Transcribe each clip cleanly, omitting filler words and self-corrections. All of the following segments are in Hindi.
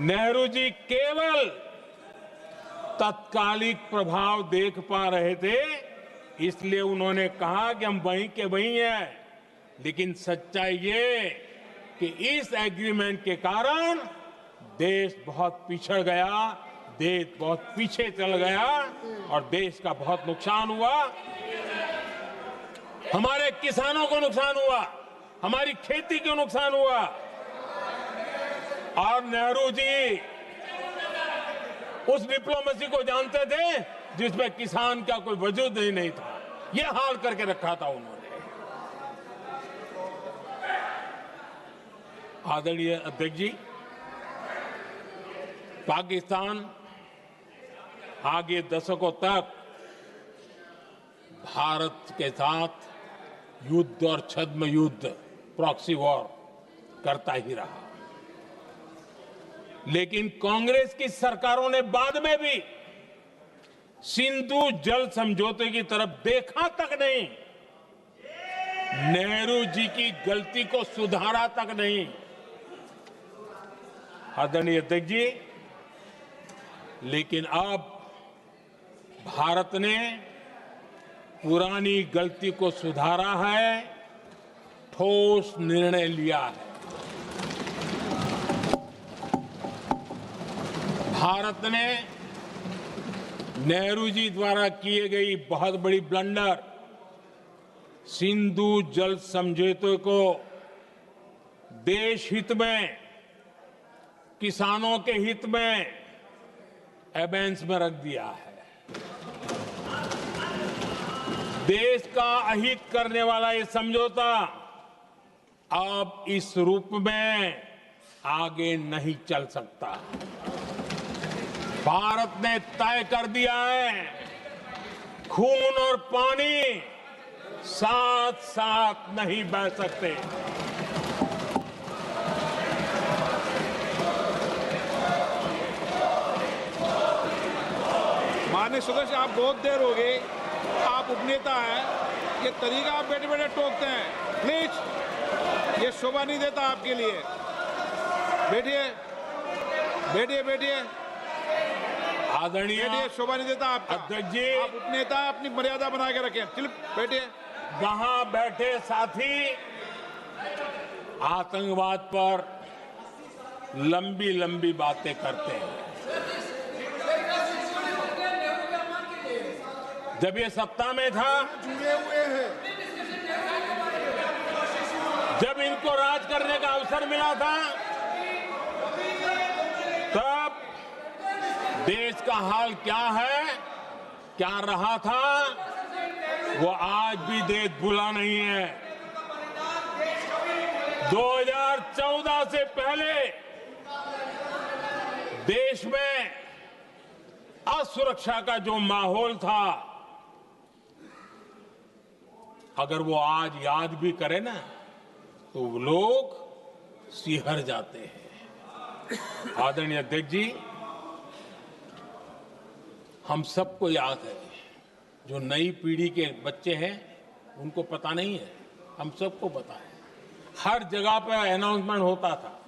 नेहरू जी केवल तत्कालिक प्रभाव देख पा रहे थे, इसलिए उन्होंने कहा कि हम वहीं के वहीं हैं। लेकिन सच्चाई ये कि इस एग्रीमेंट के कारण देश बहुत पिछड़ गया, देश बहुत पीछे चल गया और देश का बहुत नुकसान हुआ। हमारे किसानों को नुकसान हुआ, हमारी खेती को नुकसान हुआ। और नेहरू जी उस डिप्लोमेसी को जानते थे जिसमें किसान का कोई वजूद ही नहीं था। यह हाल करके रखा था उन्होंने। आदरणीय अध्यक्ष जी, पाकिस्तान आगे दशकों तक भारत के साथ युद्ध और छद्म युद्ध, प्रॉक्सी वॉर करता ही रहा। लेकिन कांग्रेस की सरकारों ने बाद में भी सिंधु जल समझौते की तरफ देखा तक नहीं, नेहरू जी की गलती को सुधारा तक नहीं। आदरणीय अध्यक्ष जी, लेकिन अब भारत ने पुरानी गलती को सुधारा है, ठोस निर्णय लिया है। भारत ने नेहरू जी द्वारा किए गई बहुत बड़ी ब्लंडर, सिंधु जल समझौते को देश हित में, किसानों के हित में एबेंस में रख दिया है। देश का अहित करने वाला ये समझौता अब इस रूप में आगे नहीं चल सकता। भारत ने तय कर दिया है, खून और पानी साथ साथ नहीं बह सकते। माननीय सदस्य, आप बहुत देर हो गई, आप उपनेता हैं, ये तरीका आप बैठे बैठे टोकते हैं। प्लीज, ये शोभा नहीं देता आपके लिए। बैठिए बैठिए बैठिए आदरणीय, शोभा नहीं देता आपका। अध्यक्ष जी, आप उपनेता, अपनी मर्यादा बना के रखें। चलिए बैठिए। वहां बैठे साथी आतंकवाद पर लंबी लंबी बातें करते हैं। जब ये सत्ता में था, जुड़े हुए हैं, जब इनको राज करने का अवसर मिला था, तब देश का हाल क्या है, क्या रहा था, वो आज भी देश भूला नहीं है। 2014 से पहले देश में असुरक्षा का जो माहौल था, अगर वो आज याद भी करे ना, तो लोग सिहर जाते हैं। आदरणीय अध्यक्ष जी, हम सबको याद है, जो नई पीढ़ी के बच्चे हैं उनको पता नहीं है, हम सबको पता है। हर जगह पर अनाउंसमेंट होता था,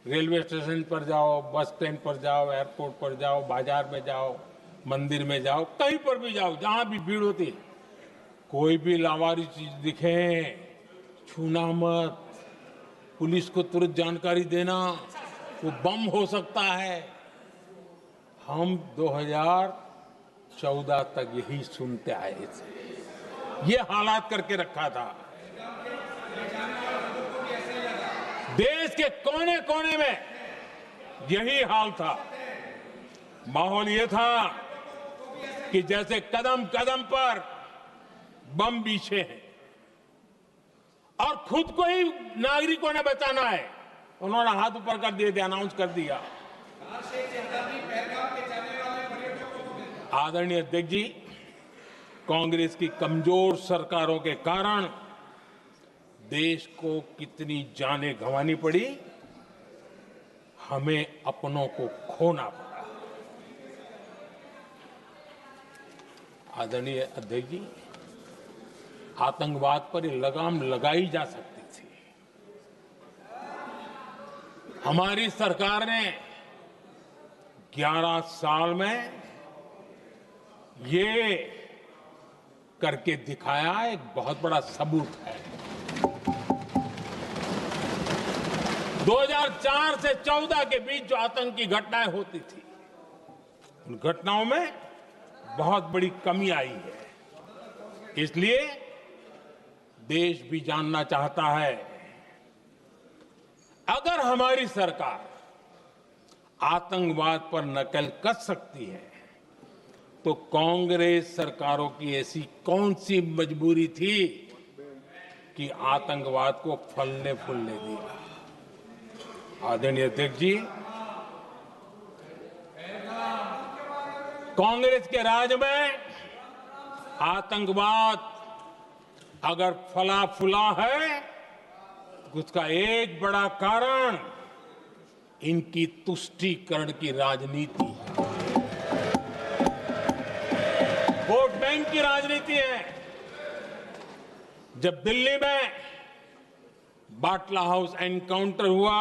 रेलवे स्टेशन पर जाओ, बस स्टैंड पर जाओ, एयरपोर्ट पर जाओ, बाजार में जाओ, मंदिर में जाओ, कहीं पर भी जाओ, जहां भी भीड़ होती है, कोई भी लावारिस चीज दिखे छूना मत, पुलिस को तुरंत जानकारी देना, वो बम हो सकता है। हम 2014 तक यही सुनते आए थे, ये हालात करके रखा था। देश के कोने कोने में यही हाल था। माहौल ये था कि जैसे कदम कदम पर बम बिछे हैं और खुद को ही नागरिकों ने बचाना है। उन्होंने हाथ ऊपर कर दिए, अनाउंस कर दिया। आदरणीय अध्यक्ष जी, कांग्रेस की कमजोर सरकारों के कारण देश को कितनी जानें गंवानी पड़ी, हमें अपनों को खोना पड़ा। आदरणीय अध्यक्ष जी, आतंकवाद पर लगाम लगाई जा सकती थी। हमारी सरकार ने 11 साल में ये करके दिखाया एक बहुत बड़ा सबूत है। 2004 से 14 के बीच जो आतंकी घटनाएं होती थी, उन घटनाओं में बहुत बड़ी कमी आई है। इसलिए देश भी जानना चाहता है, अगर हमारी सरकार आतंकवाद पर नकेल कस सकती है तो कांग्रेस सरकारों की ऐसी कौन सी मजबूरी थी कि आतंकवाद को फलने फूलने दिया। आदरणीय अध्यक्ष जी, कांग्रेस के राज में आतंकवाद अगर फला फूला है तो उसका एक बड़ा कारण इनकी तुष्टीकरण की राजनीति है, वोट बैंक की राजनीति है। जब दिल्ली में बाटला हाउस एनकाउंटर हुआ,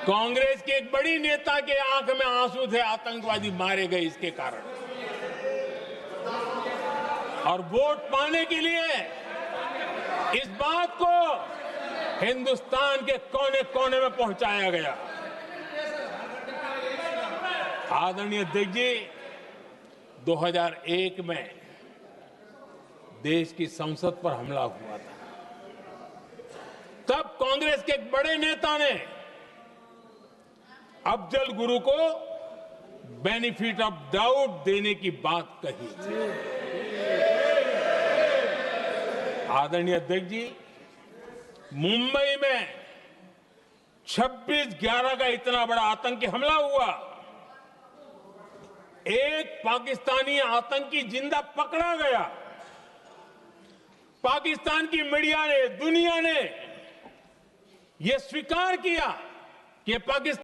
कांग्रेस के एक बड़ी नेता के आंख में आंसू थे, आतंकवादी मारे गए इसके कारण। और वोट पाने के लिए इस बात को हिंदुस्तान के कोने कोने में पहुंचाया गया। आदरणीय अध्यक्ष जी, 2001 में देश की संसद पर हमला हुआ था। तब कांग्रेस के एक बड़े नेता ने अफजल गुरु को बेनिफिट ऑफ डाउट देने की बात कही थी। आदरणीय अध्यक्ष जी, मुंबई में 26/11 का इतना बड़ा आतंकी हमला हुआ, एक पाकिस्तानी आतंकी जिंदा पकड़ा गया। पाकिस्तान की मीडिया ने, दुनिया ने यह स्वीकार किया कि पाकिस्तान